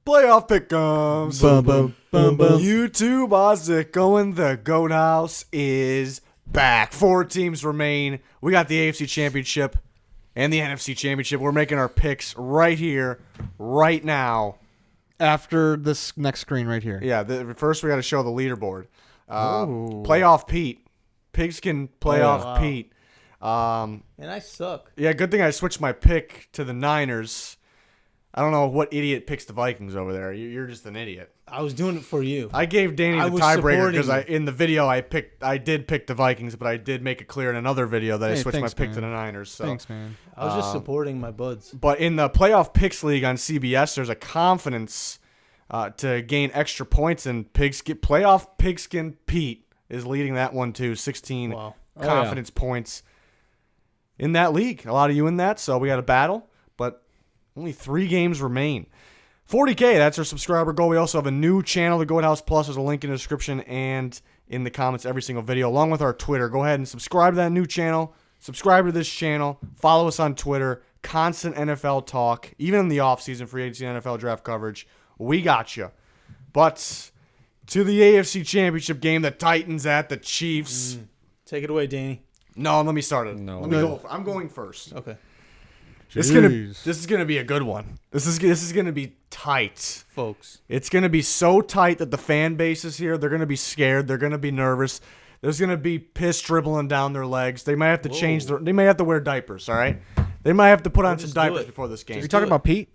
Playoff pick'ems. Bum, bum, bum, bum. YouTube Ozzy going. The Goat House is back. 4 teams remain. We got the AFC Championship and the NFC Championship. We're making our picks right here, right now. After this next screen right here. Yeah, first we got to show the leaderboard. Playoff Pete. Pigskin Playoff Pete. And I suck. Yeah, good thing I switched my pick to the Niners. I don't know what idiot picks the Vikings over there. You're just an idiot. I was doing it for you. I gave Danny I the was tiebreaker because supporting in the video I did pick the Vikings, but I did make it clear in another video that I switched my pick to the Niners. So. Thanks, man. I was just supporting my buds. But in the Playoff Picks League on CBS, there's a confidence to gain extra points, and Playoff Pigskin Pete is leading that one too. 16 confidence points in that league. A lot of you in that, so we got a battle, but only 3 games remain. 40K, that's our subscriber goal. We also have a new channel, the Goat House Plus. There's a link in the description and in the comments every single video, along with our Twitter. Go ahead and subscribe to that new channel. Subscribe to this channel. Follow us on Twitter. Constant NFL talk, even in the offseason, free agency NFL draft coverage. We got you. But to the AFC Championship game, the Titans at the Chiefs. Take it away, Danny. No, let me start it. No. Let me go. I'm going first. Okay. This is gonna be a good one. This is gonna be tight, Folks. It's gonna be so tight that the fan base is here. They're gonna be scared. They're gonna be nervous. There's gonna be piss dribbling down their legs. They might have to change their. They may have to wear diapers. All right. They might have to put on some diapers before this game. Are you talking about Pete?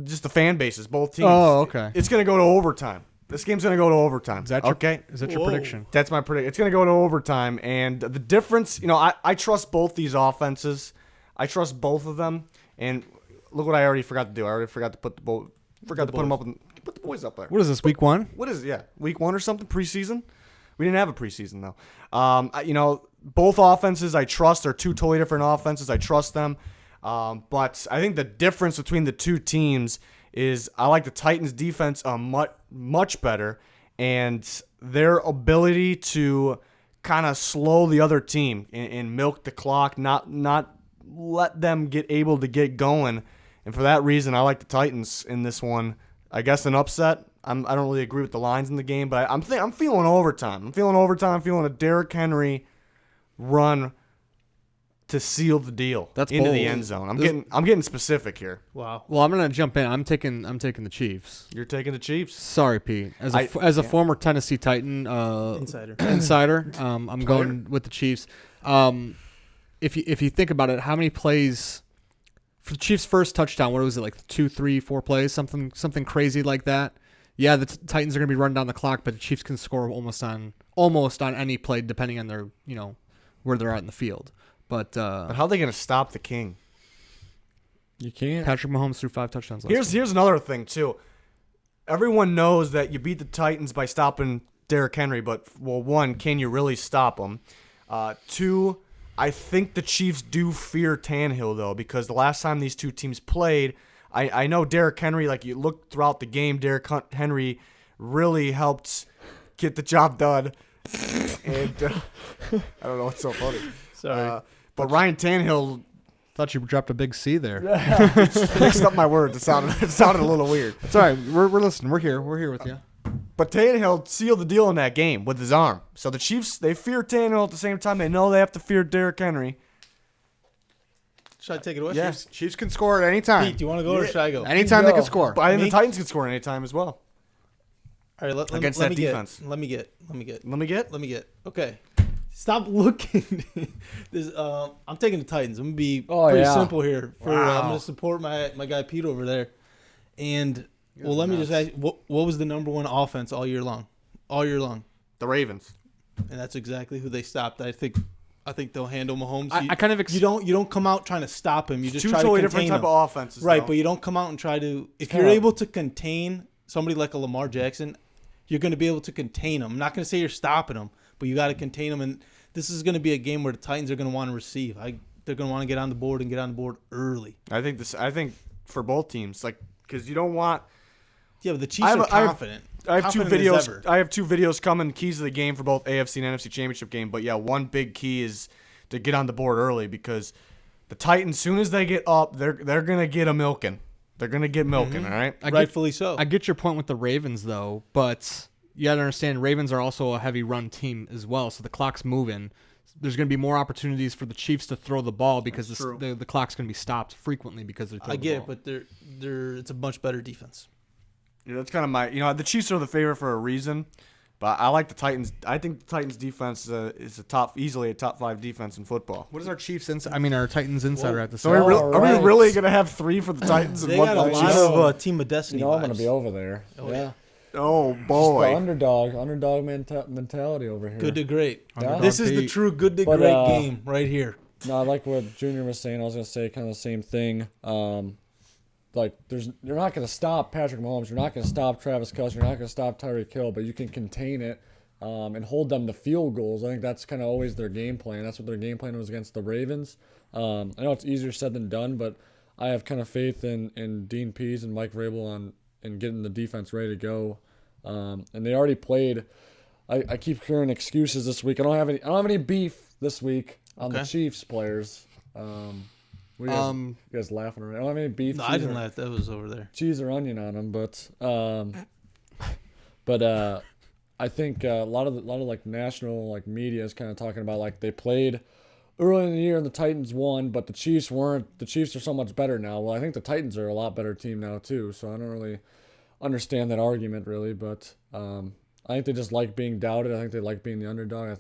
Just the fan bases, both teams. Oh, okay. It's gonna go to overtime. This game's gonna go to overtime. Is that your, okay? Is that your prediction? That's my prediction. It's gonna go to overtime, and the difference. I trust both these offenses. I trust both of them. And look what I already forgot to do. I already forgot to put put them up. Put the boys up there. What is this, week 1? What is it? Yeah, week 1 or something. Preseason. We didn't have a preseason though. Both offenses I trust. They're 2 totally different offenses. I trust them. But I think the difference between the 2 teams is I like the Titans' defense much better, and their ability to kind of slow the other team and milk the clock, not let them get get going. And for that reason, I like the Titans in this one. I guess an upset. I don't really agree with the lines in the game, but I'm feeling overtime. I'm feeling a Derrick Henry run to seal the deal into bold. the end zone. I'm getting specific here. Wow. Well, I'm gonna jump in. I'm taking the Chiefs. You're taking the Chiefs. Sorry, Pete. As a former Tennessee Titan insider, I'm going with the Chiefs. If you think about it, how many plays for the Chiefs' first touchdown? What was it, like 2, 3, 4 plays? Something crazy like that. Yeah, the Titans are going to be running down the clock, but the Chiefs can score almost on any play, depending on their where they're at in the field. But how are they going to stop the King? You can't. Patrick Mahomes threw 5 touchdowns. Last Here's another thing too. Everyone knows that you beat the Titans by stopping Derrick Henry, but 1, can you really stop him? 2. I think the Chiefs do fear Tannehill, though, because the last time these 2 teams played, I know Derrick Henry, like you look throughout the game, Derrick Henry really helped get the job done. And I don't know what's so funny. Sorry. But Ryan Tannehill... Thought you dropped a big C there. Mixed up my words. It sounded a little weird. Sorry, we're listening. We're here with you. But Tannehill sealed the deal in that game with his arm. So the Chiefs, they fear Tannehill at the same time. They know they have to fear Derrick Henry. Should I take it away? Yeah. Chiefs can score at any time. Pete, do you want to go or should I go? Anytime they can score. But I think the Titans can score at any time as well. All right, Against that defense. Let me get. Okay. Stop looking. I'm taking the Titans. I'm going to be pretty simple here. I'm going to support my guy Pete over there. And, let me just ask, what was the number 1 offense all year long? All year long. The Ravens. And that's exactly who they stopped. I think they'll handle Mahomes. I kind of you don't come out trying to stop him. You just try to totally contain different type him. of offenses. Right, though. but you don't come out and try to. If you're able to contain somebody like a Lamar Jackson, you're going to be able to contain him. I'm not going to say you're stopping him, but you got to contain him. And this is going to be a game where the Titans are going to want to receive. They're going to want to get on the board and get on the board early. I think for both teams, because you don't want. Yeah, but the Chiefs are confident. I have 2 videos. I have 2 videos coming. Keys of the game for both AFC and NFC Championship game. But yeah, one big key is to get on the board early because the Titans, soon as they get up, they're gonna get a milking. They're going to get milking, all right? Rightfully so. I get your point with the Ravens, though, but you got to understand Ravens are also a heavy run team as well, so the clock's moving. There's going to be more opportunities for the Chiefs to throw the ball because the clock's going to be stopped frequently because they're throwing the ball. I get it, but it's a much better defense. Yeah, that's kind of the Chiefs are the favorite for a reason, but I like the Titans. I think the Titans defense is easily a top 5 defense in football. What is our our Titans insider at the So are we really going to have 3 for the Titans? They got a lot of Team of Destiny vibes. I'm going to be over there. Yeah. Oh, boy. Just the underdog mentality over here. Good to great. Yeah. This is the true good to great game right here. No, I like what Junior was saying. I was going to say kind of the same thing. You're not going to stop Patrick Mahomes. You're not going to stop Travis Kelce. You're not going to stop Tyreek Hill, but you can contain it and hold them to field goals. I think that's kind of always their game plan. That's what their game plan was against the Ravens. I know it's easier said than done, but I have kind of faith in Dean Pease and Mike Vrabel and getting the defense ready to go. And they already played. I keep hearing excuses this week. I don't have any beef this week on the Chiefs players. You guys laughing around? I don't have any beef. No, I didn't laugh. That was over there. Cheese or onion on them, but I think a lot of like national like media is kind of talking about like they played early in the year and the Titans won, but the Chiefs weren't. The Chiefs are so much better now. Well, I think the Titans are a lot better team now too. So I don't really understand that argument really, but I think they just like being doubted. I think they like being the underdog. I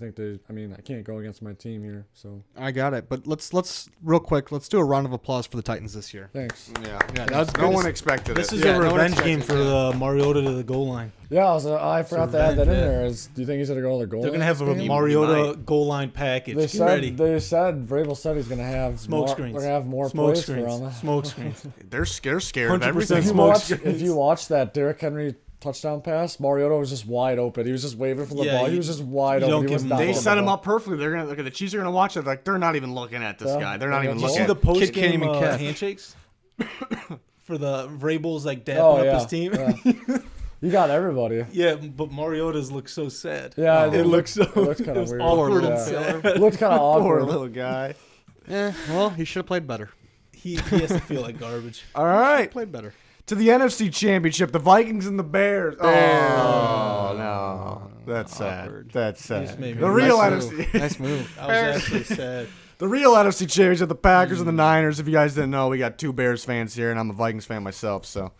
can't go against my team here. So I got it. But let's real quick, let's do a round of applause for the Titans this year. Thanks. Yeah. No one expected this it. This is a revenge game for the Mariota to the goal line. Yeah, I forgot to add that in there. Do you think he's going to go to the goal line? They're going to have a Mariota goal line package. Vrabel said he's going to have smoke screens. They're going to have more plays for him. Smoke screens. They're scared of 100% everything. smoke screens. If you watch that Derrick Henry touchdown pass, Mariota was just wide open. He was just waving for the ball. He was just wide open. They set him up perfectly. They're gonna the Chiefs are gonna watch it. Like they're not even looking at this guy. They're not even looking. Did you see the post game handshakes for the Vrabel's like dapping up his team? Yeah. You got everybody. Yeah, but Mariota's look so sad. Yeah, it looks kind of weird. Awkward. It looks kind of awkward. Poor little guy. Yeah, well, he should have played better. He has to feel like garbage. All right, played better. To the NFC Championship, the Vikings and the Bears. Oh, no. That's sad. That's sad. The real NFC. Nice move. I was actually sad. The real NFC Championship, the Packers and the Niners. If you guys didn't know, we got 2 Bears fans here, and I'm a Vikings fan myself. So,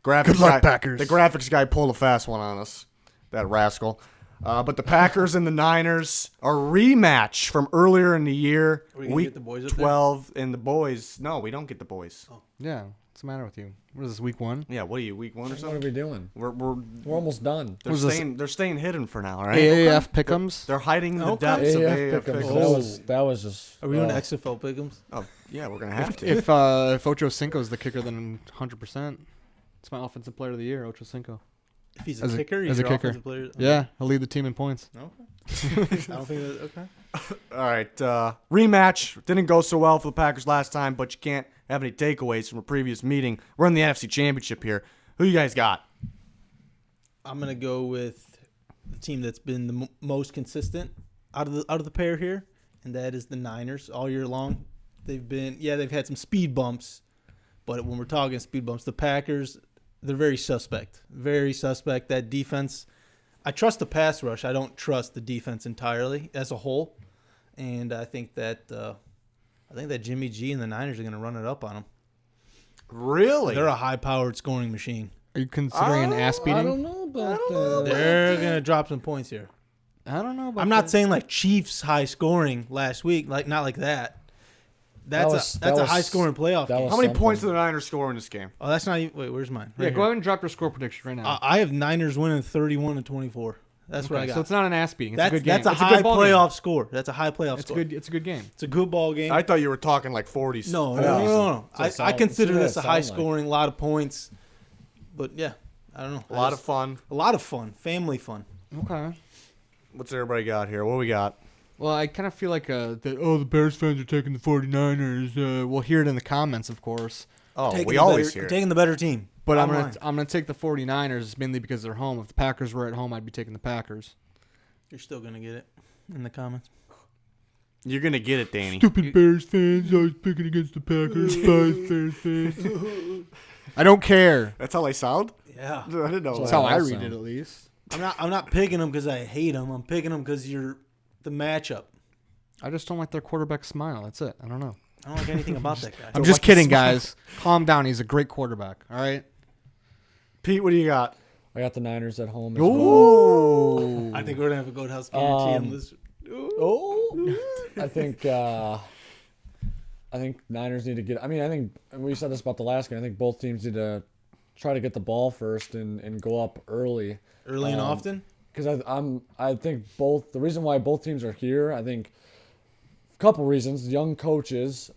good luck, Packers. The graphics guy pulled a fast one on us, that rascal. But the Packers and the Niners, a rematch from earlier in the year. Are we gonna get the boys up 12, and the boys. No, we don't get the boys. Oh. Yeah. What's the matter with you? What is this, week 1? Yeah, what are you, week 1 or something? What are we doing? We're almost done. They're staying hidden for now, right? AAF pick'ems? They're hiding the depths of AAF pick'ems. That was just... Are we doing XFL pick'ems? Oh, yeah, we're going to have to. If Ocho Cinco's the kicker, then 100%. It's my offensive player of the year, Ocho Cinco. If he's a kicker, he's as a your kicker. offensive player? Yeah, he'll lead the team in points. Okay. I don't think that... Okay. All right, rematch. Didn't go so well for the Packers last time, but you can't have any takeaways from a previous meeting. We're in the NFC Championship here. Who you guys got? I'm gonna go with the team that's been the most consistent out of the pair here, and that is the Niners all year long. They've had some speed bumps, but when we're talking speed bumps, the Packers, they're very suspect. Very suspect. That defense, I trust the pass rush. I don't trust the defense entirely as a whole, and I think that Jimmy G and the Niners are going to run it up on them. Really? They're a high-powered scoring machine. Are you considering an ass beating? I don't know about that. They're going to drop some points here. I don't know about I'm not saying like Chiefs high scoring last week, like not like that. That's a high scoring playoff game. How many points did the Niners score in this game? Oh, that's not even. Wait, where's mine? Right go ahead and drop your score prediction right now. I have Niners winning 31-24. That's what I got. So it's not an ass beating. It's a good game. That's a high playoff score. That's a high playoff score. It's a good game. It's a good ball game. I thought you were talking like 40s. No. I consider this a high scoring, a lot of points. But yeah, I don't know. A lot of fun. A lot of fun. Family fun. Okay. What's everybody got here? What do we got? Well, I kind of feel like the Bears fans are taking the 49ers. We'll hear it in the comments, of course. Oh, we always hear it. Taking the better team. But I'm gonna take the 49ers mainly because they're home. If the Packers were at home, I'd be taking the Packers. You're still gonna get it in the comments. You're gonna get it, Danny. Stupid Bears fans always picking against the Packers. Bears fans. I don't care. That's how they sound? Yeah. I didn't know That's that. how I read it, at least. I'm not picking them because I hate them. I'm picking them because you're the matchup. I just don't like their quarterback smile. That's it. I don't know. I don't like anything about that guy. I'm just kidding, guys. Calm down. He's a great quarterback. All right. Pete, what do you got? I got the Niners at home. Ooh. I think we're gonna have a Goathouse guarantee on this. I think Niners need to get. I think we said this about the last game. I think both teams need to try to get the ball first and go up early. Early and often. Because I think both. The reason why both teams are here, I think, a couple reasons. Young coaches,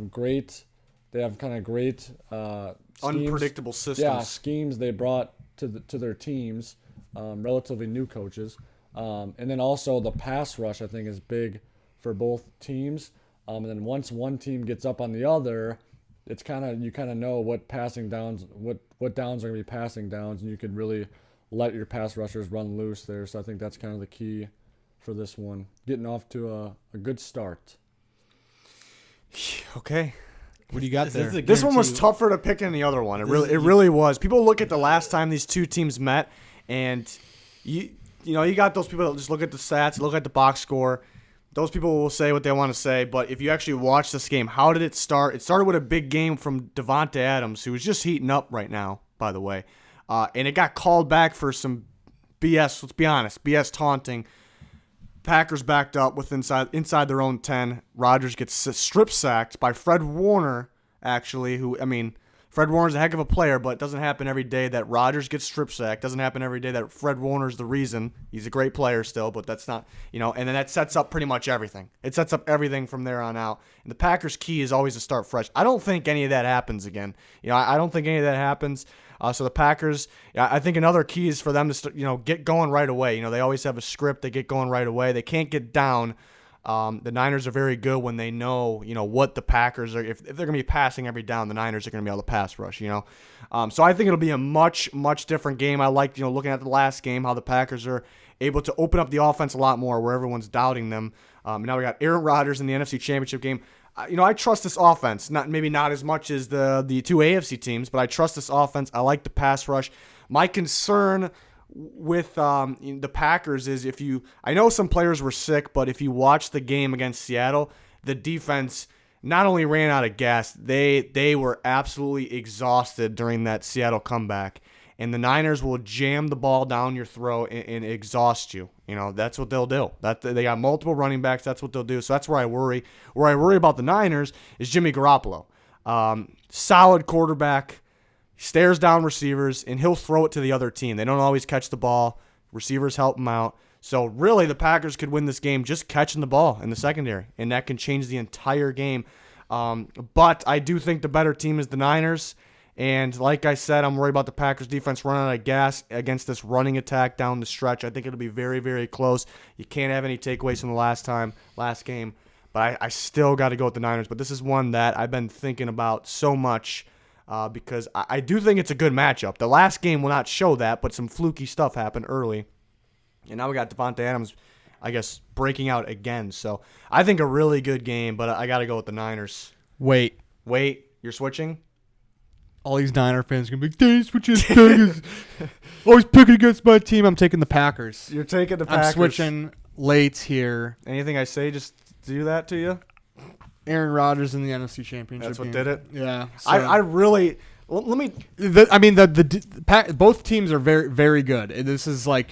great. They have kind of great schemes. Unpredictable systems. Yeah, schemes they brought to their teams. Relatively new coaches, and then also the pass rush I think is big for both teams. And then once one team gets up on the other, it's you kind of know what passing downs, what downs are going to be passing downs, and you can really let your pass rushers run loose there. So I think that's kind of the key for this one, getting off to a good start. Okay. What do you got there? This one was tougher to pick than the other one. It really was. People look at the last time these two teams met, and you got those people that just look at the stats, look at the box score. Those people will say what they want to say, but if you actually watch this game, how did it start? It started with a big game from Devonta Adams, who is just heating up right now, by the way. And it got called back for some BS, let's be honest, BS taunting. Packers backed up with inside their own 10. Rodgers gets strip sacked by Fred Warner, actually, Fred Warner's a heck of a player, but it doesn't happen every day that Rodgers gets strip sacked. Doesn't happen every day that Fred Warner's the reason. He's a great player still, but that's not, and then that sets up pretty much everything. It sets up everything from there on out. And the Packers' key is always to start fresh. I don't think any of that happens again. I don't think any of that happens. So the Packers, I think another key is for them to get going right away. They always have a script. They get going right away. They can't get down. The Niners are very good when they know, what the Packers are. If they're going to be passing every down, the Niners are going to be able to pass rush, So I think it'll be a much, much different game. I like, looking at the last game, how the Packers are able to open up the offense a lot more where everyone's doubting them. Now we got Aaron Rodgers in the NFC Championship game. I trust this offense. Maybe not as much as the two AFC teams, but I trust this offense. I like the pass rush. My concern with the Packers is I know some players were sick, but if you watch the game against Seattle, the defense not only ran out of gas, they were absolutely exhausted during that Seattle comeback. And the Niners will jam the ball down your throat and exhaust you. That's what they'll do. They got multiple running backs. That's what they'll do. So that's where I worry. Where I worry about the Niners is Jimmy Garoppolo. Solid quarterback. Stares down receivers, and he'll throw it to the other team. They don't always catch the ball. Receivers help him out. So really, the Packers could win this game just catching the ball in the secondary, and that can change the entire game. But I do think the better team is the Niners. And like I said, I'm worried about the Packers defense running out of gas against this running attack down the stretch. I think it'll be very, very close. You can't have any takeaways from the last game. But I still got to go with the Niners. But this is one that I've been thinking about so much. Because I do think it's a good matchup. The last game will not show that, but some fluky stuff happened early. And now we got Devonta Adams, I guess, breaking out again. So I think a really good game, but I got to go with the Niners. Wait, you're switching? All these Niner fans are going to be like, switching always picking against my team. I'm taking the Packers. You're taking the Packers. I'm switching late here. Anything I say just do that to you? Aaron Rodgers in the NFC Championship. That's what game. did it? Yeah. So. I really let me. Both teams are very, very good. This is like,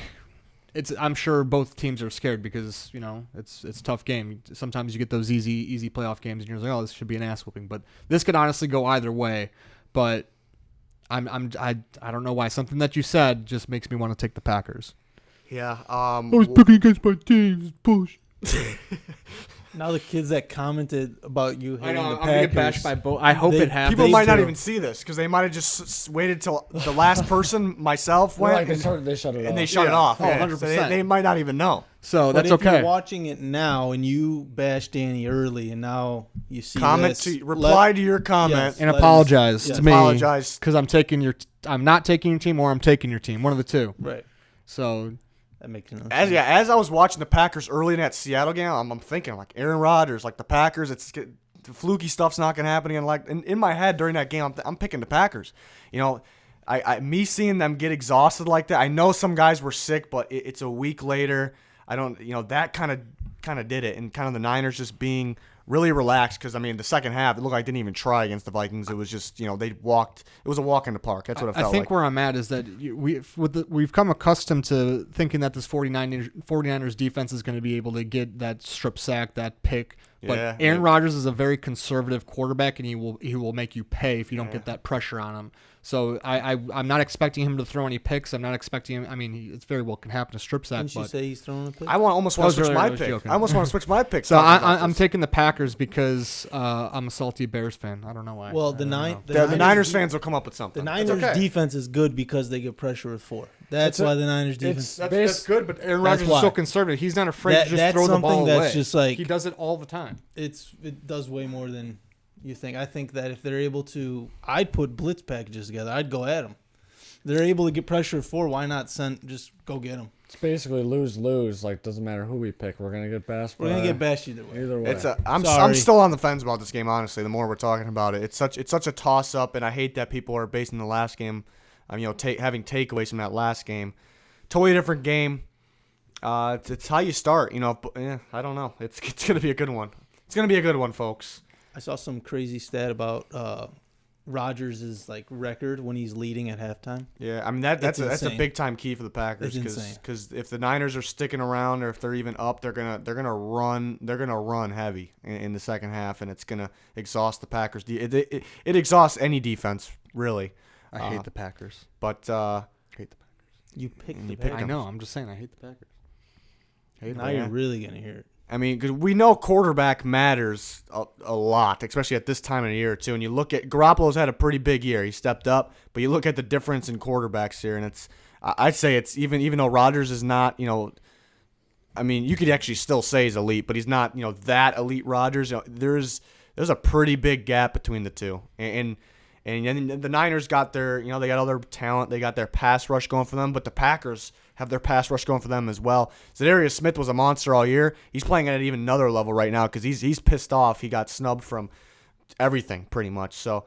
I'm sure both teams are scared because it's a tough game. Sometimes you get those easy playoff games and you're like, oh, this should be an ass whooping. But this could honestly go either way. But I don't know why something that you said just makes me want to take the Packers. Yeah. I was picking against my team. Push. Now the kids that commented about you hating the Packers. I'm gonna get bashed by both. I hope it happens. People might not even see this because they might have just waited till the last person, myself, went. They shut it off. And they shut it off. Oh, 100%. So they might not even know. So that's if okay. If you're watching it now and you bash Danny early and now you see reply to your comment. Yes, and apologize to me. Apologize. Because I'm not taking your team or I'm taking your team. One of the two. Right. So... That makes no sense. As I was watching the Packers early in that Seattle game, I'm thinking like Aaron Rodgers, like the Packers. the fluky stuff's not going to happen again. Like in my head during that game, I'm picking the Packers. You know, me seeing them get exhausted like that. I know some guys were sick, but it's a week later. I don't, that kind of did it, and kind of the Niners just being really relaxed because, I mean, the second half, it looked like they didn't even try against the Vikings. It was just, they walked. It was a walk in the park. That's what it felt like. I think where I'm at is that we've come accustomed to thinking that this 49ers defense is going to be able to get that strip sack, that pick. But Aaron Rodgers is a very conservative quarterback, and he will make you pay if you don't get that pressure on him. So I'm not expecting him to throw any picks. I'm not expecting him. I mean, it's very well can happen to strip sack. Didn't you say he's throwing a pick? I almost want to switch my pick. I almost want to switch my pick. So I'm taking the Packers because I'm a salty Bears fan. I don't know why. Well, the Niners fans will come up with something. The Niners defense is good because they get pressure with 4. That's why the Niners defense. That's good, but Aaron Rodgers is so conservative. He's not afraid to just throw the ball away. That's just like, he does it all the time. It does way more than you think. I think that if they're able to, I'd put blitz packages together. I'd go at them. They're able to get pressure with 4. Why not just go get them? It's basically lose-lose. Like, doesn't matter who we pick. We're gonna get bashed. We're gonna get bashed either way. I'm still on the fence about this game. Honestly, the more we're talking about it, it's such a toss-up, and I hate that people are basing the last game, having takeaways from that last game. Totally different game. It's how you start. I don't know. It's gonna be a good one. It's gonna be a good one, folks. I saw some crazy stat about Rodgers' record when he's leading at halftime. Yeah, I mean that's a big time key for the Packers because if the Niners are sticking around or if they're even up, they're gonna run heavy in the second half, and it's gonna exhaust the Packers. It exhausts any defense really. I hate the Packers, but hate the Packers. You picked the Packers. I know. I'm just saying I hate the Packers. Now you're really gonna hear it. I mean, because we know quarterback matters a lot, especially at this time of the year, too. And you look at Garoppolo's had a pretty big year. He stepped up. But you look at the difference in quarterbacks here, and I'd say it's even though Rodgers is not, I mean, you could actually still say he's elite, but he's not, that elite Rodgers. There's a pretty big gap between the two. And the Niners got their, they got other talent. They got their pass rush going for them, but the Packers have their pass rush going for them as well. Zadarius Smith was a monster all year. He's playing at even another level right now because he's pissed off. He got snubbed from everything pretty much. So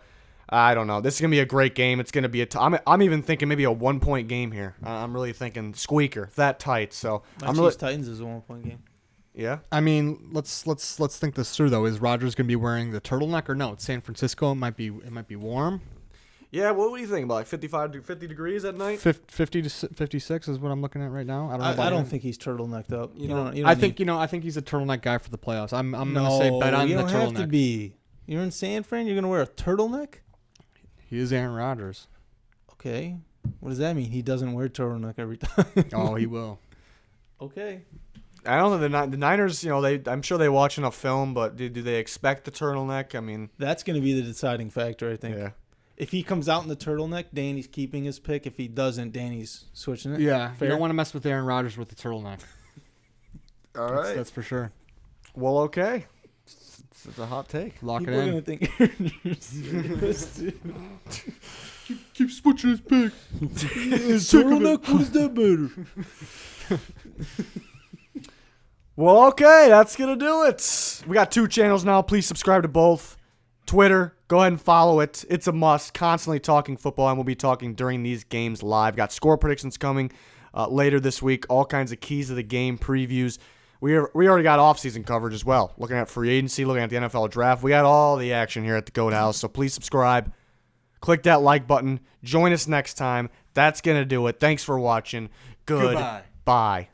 I don't know. This is gonna be a great game. It's gonna be I'm even thinking maybe a 1-point game here. I'm really thinking squeaker that tight. So Titans is a 1-point game. Yeah. I mean, let's think this through though. Is Rodgers gonna be wearing the turtleneck or no? It's San Francisco. It might be warm. Yeah, what do you think about 50 degrees at night? 50 to 56 is what I'm looking at right now. I don't think he's turtlenecked up. I think he's a turtleneck guy for the playoffs. I'm gonna say bet on the turtleneck. You don't have to be. You're in San Fran. You're gonna wear a turtleneck. He is Aaron Rodgers. Okay, what does that mean? He doesn't wear turtleneck every time. Oh, he will. Okay. I don't know the Niners. I'm sure they watch enough film, but do they expect the turtleneck? I mean, that's gonna be the deciding factor, I think. Yeah. If he comes out in the turtleneck, Danny's keeping his pick. If he doesn't, Danny's switching it. Yeah, fair. You don't want to mess with Aaron Rodgers with the turtleneck. All right. That's for sure. Well, okay. It's a hot take. Lock it in. People are going to think you're serious, dude. Keep switching his pick. Turtleneck, what is that better? Well, okay. That's going to do it. We got 2 channels now. Please subscribe to both. Twitter, go ahead and follow it. It's a must. Constantly talking football, and we'll be talking during these games live. Got score predictions coming later this week. All kinds of keys of the game previews. We already got off-season coverage as well. Looking at free agency, looking at the NFL draft. We got all the action here at the Goat House. So please subscribe. Click that like button. Join us next time. That's going to do it. Thanks for watching. Goodbye. Bye.